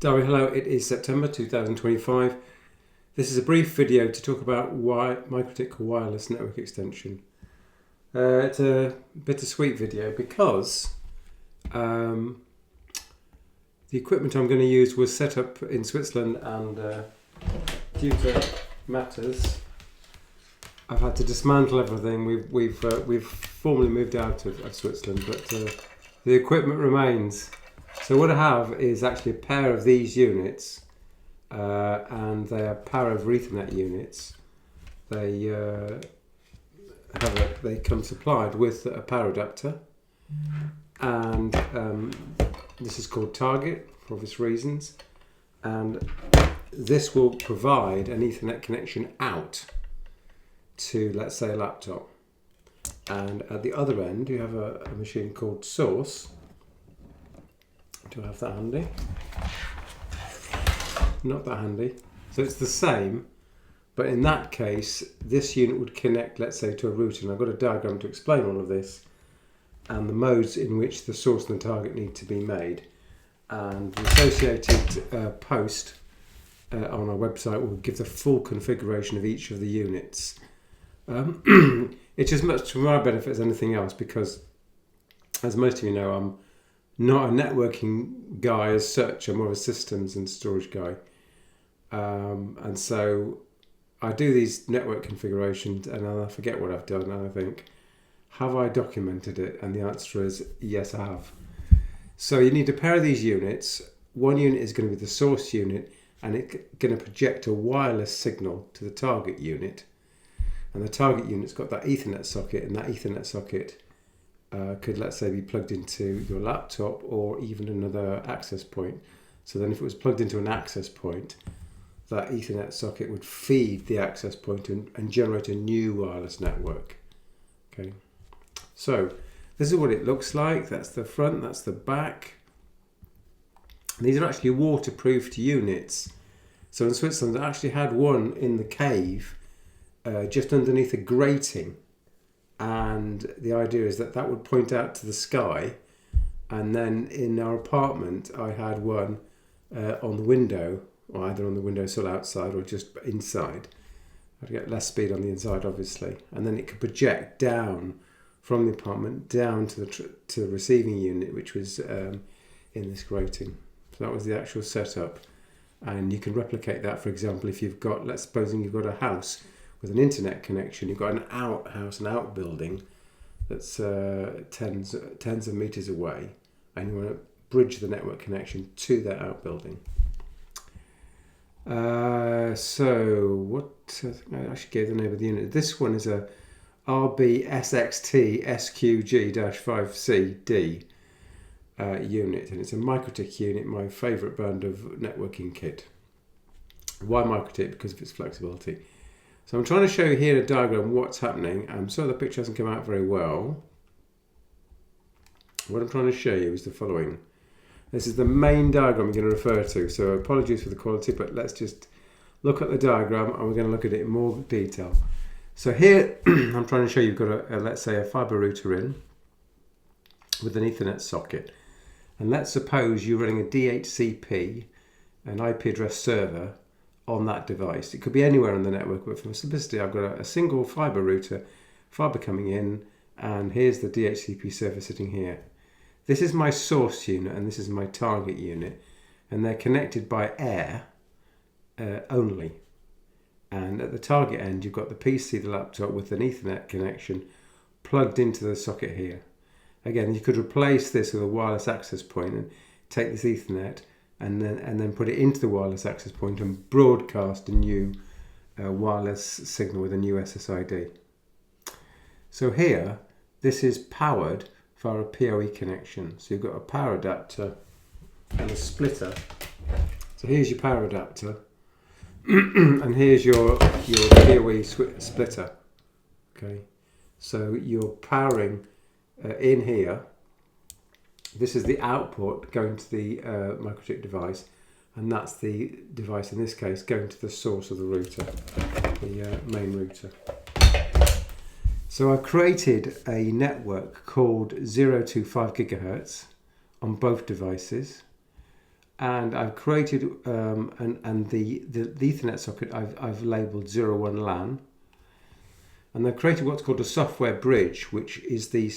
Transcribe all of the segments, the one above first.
Diary, hello, it is September 2025. This is a brief video to talk about Mikrotik wireless network extension. It's a bittersweet video because the equipment I'm going to use was set up in Switzerland, and due to matters I've had to dismantle everything. We've formally moved out of Switzerland, but the equipment remains. So what I have is actually a pair of these units, and they are power over Ethernet units. They come supplied with a power adapter, and this is called Target for obvious reasons, and this will provide an Ethernet connection out to, let's say, a laptop. And at the other end you have a machine called Source. Do I have that handy? Not that handy. So it's the same, but in that case this unit would connect, let's say, to a router, and I've got a diagram to explain all of this and the modes in which the source and the target need to be made, and the associated post on our website will give the full configuration of each of the units. It's as much to my benefit as anything else, because as most of you know, I'm not a networking guy as such. I'm more of a systems and storage guy, and so I do these network configurations and I forget what I've done, and I think, have I documented it? And the answer is yes, I have. So you need a pair of these units. One unit is going to be the source unit, and it's going to project a wireless signal to the target unit, and the target unit's got that Ethernet socket, and that Ethernet socket could, let's say, be plugged into your laptop or even another access point. So then if it was plugged into an access point, that Ethernet socket would feed the access point and generate a new wireless network. Okay, so this is what it looks like. That's the front, that's the back. These are actually waterproofed units. So in Switzerland I actually had one in the cave just underneath a grating. And the idea is that would point out to the sky, and then in our apartment I had one on the window, or either on the windowsill outside or just inside. I'd get less speed on the inside, obviously, and then it could project down from the apartment down to the receiving unit, which was in this grating. So that was the actual setup, and you can replicate that. For example, if you've got, let's suppose you've got a house with an internet connection, you've got an outhouse, an outbuilding that's tens of meters away, and you want to bridge the network connection to that outbuilding. So what, I think I actually gave the name of the unit. This one is a RBSXT SQG-5CD unit, and it's a Mikrotik unit, my favourite brand of networking kit. Why Mikrotik? Because of its flexibility. So I'm trying to show you here in a diagram what's happening. So the picture hasn't come out very well. What I'm trying to show you is the following. This is the main diagram I'm going to refer to, so apologies for the quality, but let's just look at the diagram and we're going to look at it in more detail. So here I'm trying to show you've got let's say a fibre router in with an Ethernet socket, and let's suppose you're running a DHCP, an IP address server, on that device. It could be anywhere on the network, but for simplicity I've got a single fibre router, fibre coming in, and here's the DHCP server sitting here. This is my source unit and this is my target unit, and they're connected by air only. And at the target end you've got the PC, the laptop, with an Ethernet connection plugged into the socket here. Again, you could replace this with a wireless access point and take this Ethernet and then put it into the wireless access point and broadcast a new wireless signal with a new SSID. So here, this is powered via a PoE connection. So you've got a power adapter and a splitter. So here's your power adapter, and here's your PoE splitter. Okay, so you're powering in here. This is the output going to the Mikrotik device, and that's the device in this case going to the source of the router, the main router. So I've created a network called 0 to 5 gigahertz on both devices, and I've created and the Ethernet socket I've labelled 01 LAN, and I've created what's called a software bridge, which is the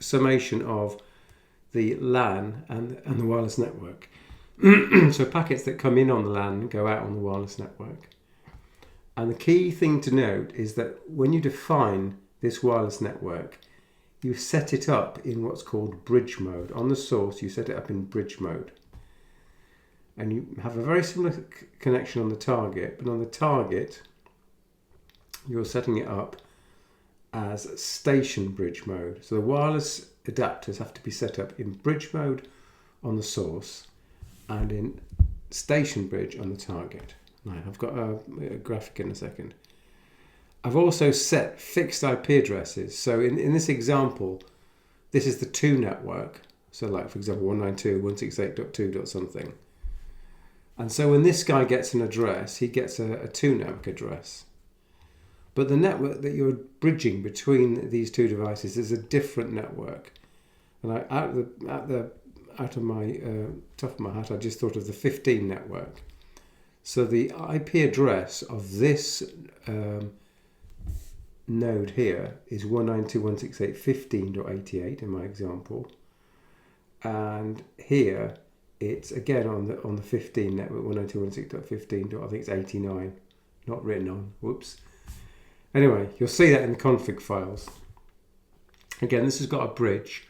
summation of the LAN and the wireless network. So packets that come in on the LAN go out on the wireless network. And the key thing to note is that when you define this wireless network, you set it up in what's called bridge mode. On the source, you set it up in bridge mode. And you have a very similar connection on the target, but on the target, you're setting it up as station bridge mode. So the wireless adapters have to be set up in bridge mode on the source and in station bridge on the target. Now, I've got a graphic in a second. I've also set fixed IP addresses. So in this example, this is the 2 network. So like, for example, 192.168.2. something. And so when this guy gets an address, he gets a 2 network address. But the network that you're bridging between these 2 devices is a different network. And out of my top of my hat, I just thought of the 15 network. So the IP address of this node here is 192.168.15.88 in my example, and here it's again on the 15 network 192.168.15. I think it's 89, not written on. Whoops. Anyway, you'll see that in the config files. Again, this has got a bridge,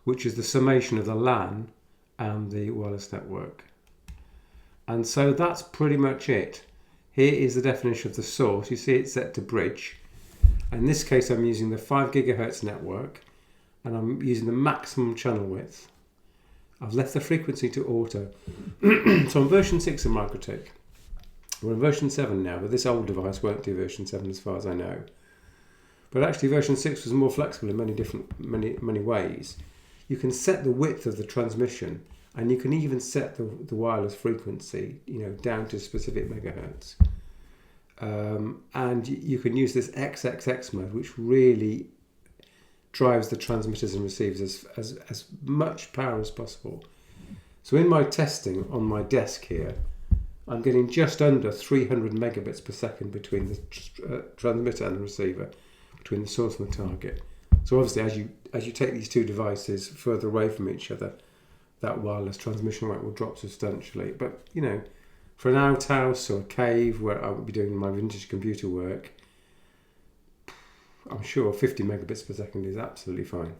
which is the summation of the LAN and the wireless network. And so that's pretty much it. Here is the definition of the source. You see it's set to bridge. In this case, I'm using the 5 gigahertz network, and I'm using the maximum channel width. I've left the frequency to auto. So on version 6 of Mikrotik, we're on version 7 now, but this old device won't do version 7 as far as I know. But actually version 6 was more flexible in many ways. You can set the width of the transmission, and you can even set the wireless frequency, down to specific megahertz. And you can use this XXX mode, which really drives the transmitters and receivers as much power as possible. So in my testing on my desk here, I'm getting just under 300 megabits per second between the transmitter and the receiver, between the source and the target. So obviously, as you take these 2 devices further away from each other, that wireless transmission rate will drop substantially. But, for an outhouse or a cave where I would be doing my vintage computer work, I'm sure 50 megabits per second is absolutely fine.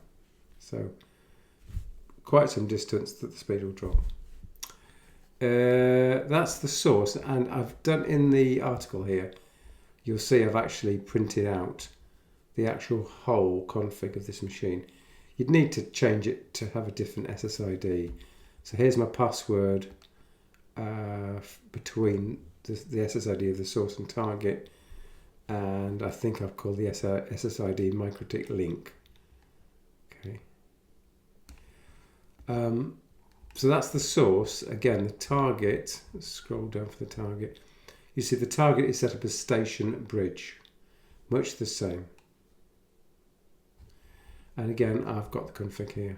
So quite some distance that the speed will drop. That's the source, and I've done in the article here, you'll see I've actually printed out the actual whole config of this machine. You'd need to change it to have a different SSID. So here's my password between the SSID of the source and target, and I think I've called the SSID Mikrotik link. Okay. So that's the source. Again, the target, let's scroll down for the target. You see the target is set up as station bridge, much the same. And again, I've got the config here.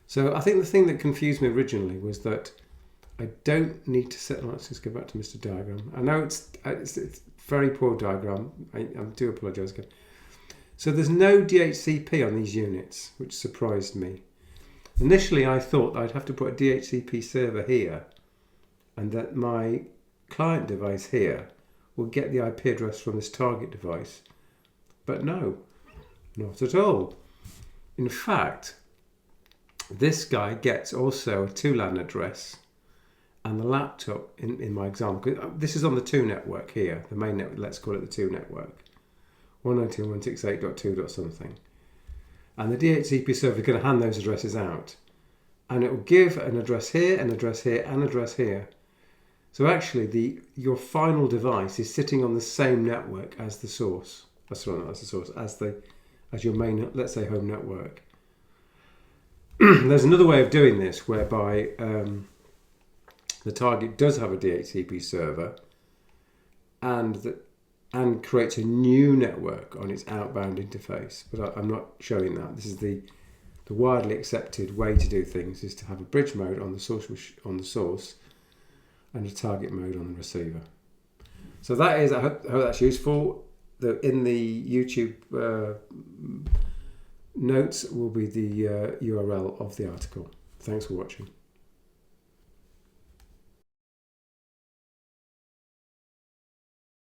So I think the thing that confused me originally was that I don't need to set. Let's just go back to Mr. Diagram. I know it's very poor diagram. I do apologise again. So there's no DHCP on these units, which surprised me. Initially, I thought I'd have to put a DHCP server here, and that my client device here will get the IP address from this target device. But no, not at all. In fact, this guy gets also a 2 LAN address, and the laptop, in my example, this is on the 2 network here, the main network, let's call it the 2 network, 192.168.2. something. And the DHCP server is going to hand those addresses out. And it will give an address here, an address here, and an address here. So actually, your final device is sitting on the same network as the source. That's the source, as your main, let's say, home network. There's another way of doing this whereby the target does have a DHCP server and creates a new network on its outbound interface. But I'm not showing that. This is the the widely accepted way to do things is to have a bridge mode on the source and a target mode on the receiver. So that is, I hope that's useful. In the YouTube notes will be the URL of the article. Thanks for watching.